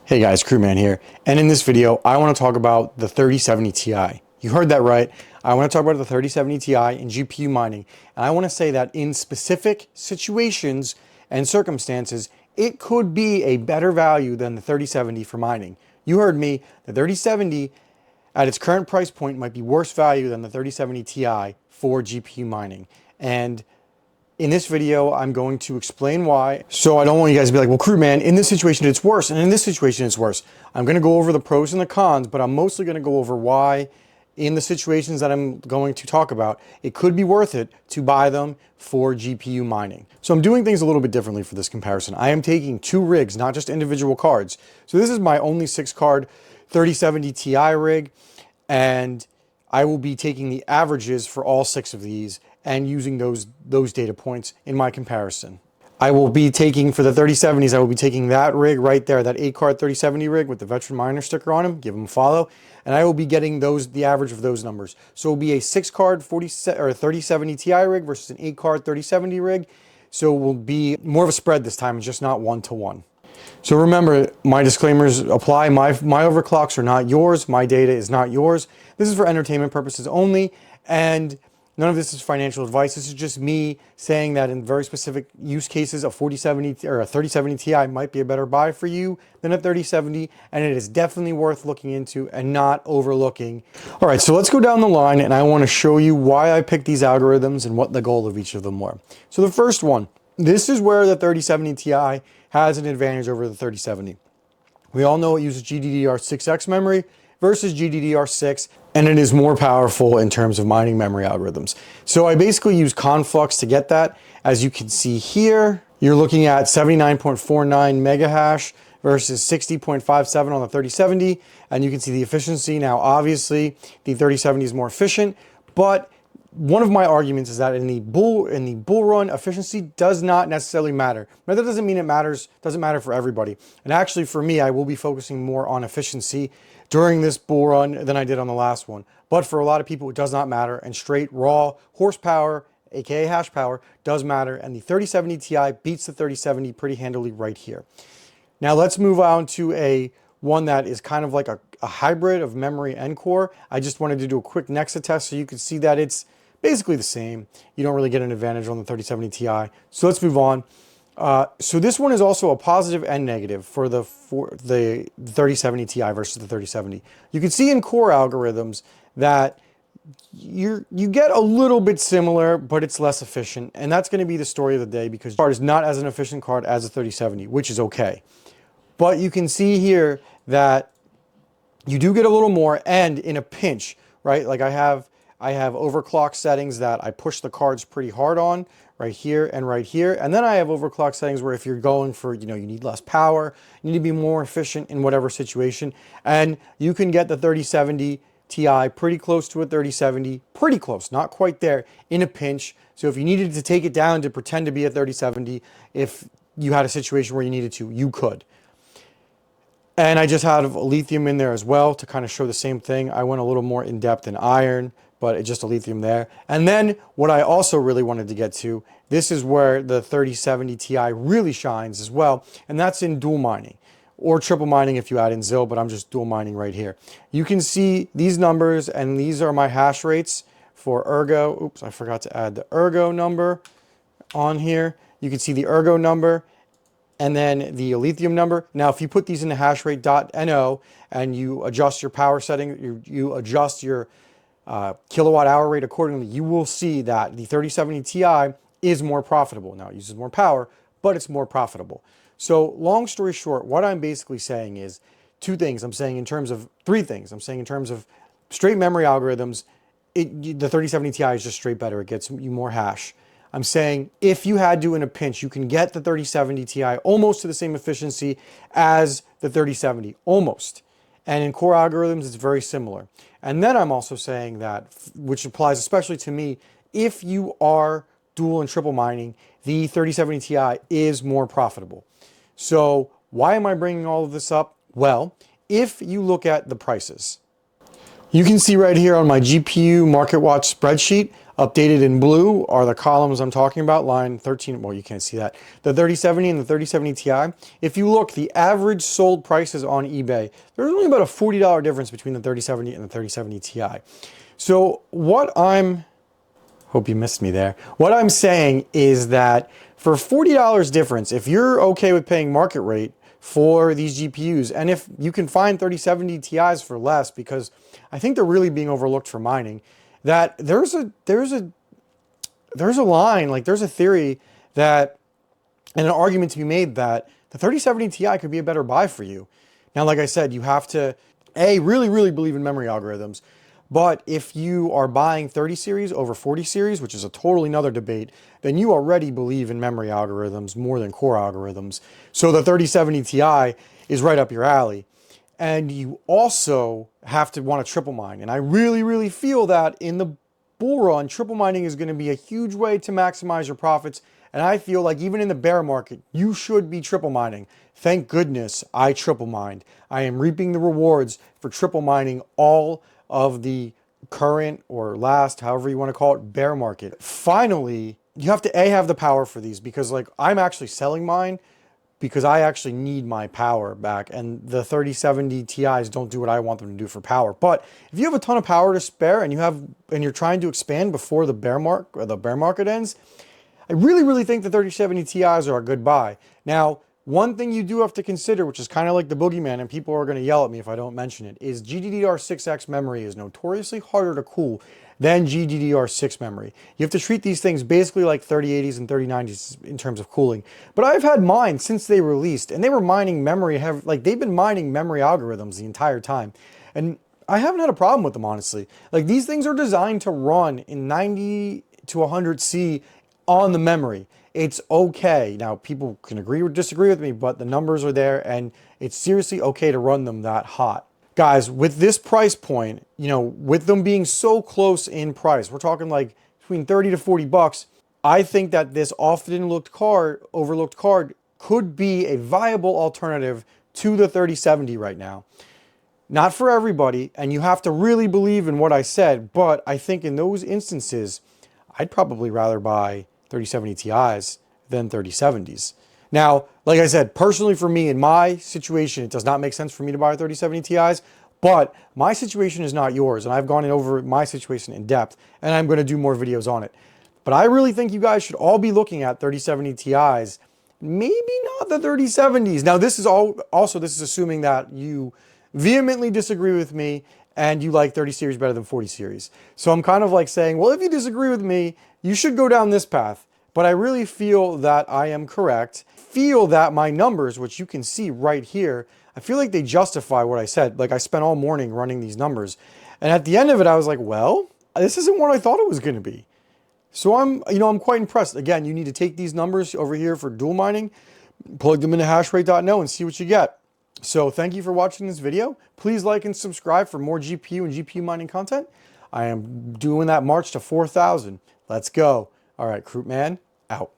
Hey guys, Crewman here, and in this video I want to talk about the 3070 Ti. You heard that right. I want to talk about the 3070 Ti and GPU mining, and I want to say that in specific situations and circumstances, it could be a better value than the 3070 for mining. You heard me, the 3070 at its current price point might be worse value than the 3070 Ti for GPU mining. And in this video, I'm going to explain why. So I don't want you guys to be like, well, Crewman, in this situation, it's worse. And in this situation, it's worse. I'm going to go over the pros and the cons, but I'm mostly going to go over why in the situations that I'm going to talk about, it could be worth it to buy them for GPU mining. So I'm doing things a little bit differently for this comparison. I am taking two rigs, not just individual cards. So this is my only 6-card 3070 Ti rig, and I will be taking the averages for all 6 of these and using those data points in my comparison. I will be taking, for the 3070s, I will be taking that rig right there, that 8-card 3070 rig with the Veteran Miner sticker on them, give them a follow, and I will be getting the average of those numbers. So it will be a 6-card 3070 Ti rig versus an 8-card 3070 rig. So it will be more of a spread this time, just not 1-to-1. So remember, my disclaimers apply. My overclocks are not yours. My data is not yours. This is for entertainment purposes only, and none of this is financial advice. This is just me saying that in very specific use cases, a 4070 or a 3070 Ti might be a better buy for you than a 3070, and it is definitely worth looking into and not overlooking. All right, so let's go down the line, and I want to show you why I picked these algorithms and what the goal of each of them were. So the first one, this is where the 3070 Ti has an advantage over the 3070. We all know it uses GDDR6X memory versus GDDR6, and it is more powerful in terms of mining memory algorithms. So I basically use Conflux to get that. As you can see here, you're looking at 79.49 mega hash versus 60.57 on the 3070, and you can see the efficiency. Now, obviously, the 3070 is more efficient, but one of my arguments is that in the bull run, efficiency does not necessarily matter. But that doesn't mean doesn't matter for everybody. And actually for me, I will be focusing more on efficiency during this bull run than I did on the last one. But for a lot of people, it does not matter. And straight raw horsepower, aka hash power, does matter. And the 3070 Ti beats the 3070 pretty handily right here. Now let's move on to one that is kind of like a hybrid of memory and core. I just wanted to do a quick Nexa test so you could see that it's basically the same. You don't really get an advantage on the 3070 Ti. So let's move on. So this one is also a positive and negative for the 3070 Ti versus the 3070. You can see in core algorithms that you get a little bit similar, but it's less efficient. And that's going to be the story of the day because the card is not as an efficient card as a 3070, which is okay. But you can see here that you do get a little more, and in a pinch, right? Like I have overclock settings that I push the cards pretty hard on right here and right here. And then I have overclock settings where if you're going for, you need less power, you need to be more efficient in whatever situation. And you can get the 3070 Ti pretty close to a 3070, pretty close, not quite there, in a pinch. So if you needed to take it down to pretend to be a 3070, if you had a situation where you needed to, you could. And I just had a lithium in there as well to kind of show the same thing. I went a little more in depth in iron, but it's just a lithium there. And then what I also really wanted to get to, this is where the 3070 Ti really shines as well, and that's in dual mining or triple mining if you add in ZIL, but I'm just dual mining right here. You can see these numbers, and these are my hash rates for Ergo. Oops, I forgot to add the Ergo number on here. You can see the Ergo number and then the lithium number. Now, if you put these into hashrate.no and you adjust your power setting, you adjust your kilowatt hour rate accordingly, you will see that the 3070 Ti is more profitable. Now, it uses more power, but it's more profitable. So long story short, what I'm basically saying is two things. I'm saying in terms of three things. I'm saying in terms of straight memory algorithms, the 3070 Ti is just straight better. It gets you more hash. I'm saying if you had to in a pinch, you can get the 3070 Ti almost to the same efficiency as the 3070, almost. And in core algorithms, it's very similar. And then I'm also saying that, which applies especially to me, if you are dual and triple mining, the 3070 Ti is more profitable. So why am I bringing all of this up? Well, if you look at the prices, You can see right here on my GPU Market Watch spreadsheet, updated in blue are the columns I'm talking about, line 13. Well, you can't see that. The 3070 and the 3070 Ti. If you look, the average sold prices on eBay, there's only about a $40 difference between the 3070 and the 3070 Ti. So hope you missed me there. What I'm saying is that for $40 difference, if you're okay with paying market rate for these GPUs, and if you can find 3070 Ti's for less, because I think they're really being overlooked for mining, that there's a line, like there's a theory that, and an argument to be made that the 3070 Ti could be a better buy for you. Now, like I said, you have to, really, really believe in memory algorithms. But if you are buying 30 series over 40 series, which is a totally another debate, then you already believe in memory algorithms more than core algorithms. So the 3070 Ti is right up your alley. And you also have to want to triple mine. And I really, really feel that in the bull run, triple mining is going to be a huge way to maximize your profits. And I feel like even in the bear market, you should be triple mining. Thank goodness I triple mined. I am reaping the rewards for triple mining all of the current or last, however you want to call it, bear market. Finally, you have to have the power for these, because like I'm actually selling mine because I actually need my power back, and the 3070 Ti's don't do what I want them to do for power. But if you have a ton of power to spare and you're trying to expand before the bear market ends, I really, really think the 3070 Ti's are a good buy. Now, one thing you do have to consider, which is kind of like the boogeyman, and people are going to yell at me if I don't mention it, is GDDR6X memory is notoriously harder to cool than GDDR6 memory. You have to treat these things basically like 3080s and 3090s in terms of cooling. But I've had mine since they released, and they were mining memory, they've been mining memory algorithms the entire time. And I haven't had a problem with them, honestly. Like, these things are designed to run in 90 to 100C on the memory. It's okay. Now, people can agree or disagree with me, but the numbers are there, and it's seriously okay to run them that hot. Guys, with this price point, with them being so close in price, we're talking like between 30 to 40 bucks, I think that this often overlooked card could be a viable alternative to the 3070 right now. Not for everybody, and you have to really believe in what I said, but I think in those instances, I'd probably rather buy 3070 Ti's than 3070s. Now, like I said, personally for me, in my situation, it does not make sense for me to buy 3070 Ti's, but my situation is not yours, and I've gone over my situation in depth, and I'm going to do more videos on it. But I really think you guys should all be looking at 3070 Ti's, maybe not the 3070s. Now, this is assuming that you vehemently disagree with me and you like 30 series better than 40 series. So I'm kind of like saying, well, if you disagree with me, you should go down this path. But I really feel that I am correct. Feel that my numbers, which you can see right here, I feel like they justify what I said. Like, I spent all morning running these numbers. And at the end of it, I was like, well, this isn't what I thought it was going to be. So I'm quite impressed. Again, you need to take these numbers over here for dual mining, plug them into hashrate.no and see what you get. So thank you for watching this video. Please like and subscribe for more GPU and GPU mining content. I am doing that march to 4,000. Let's go. All right, Croup Man, out.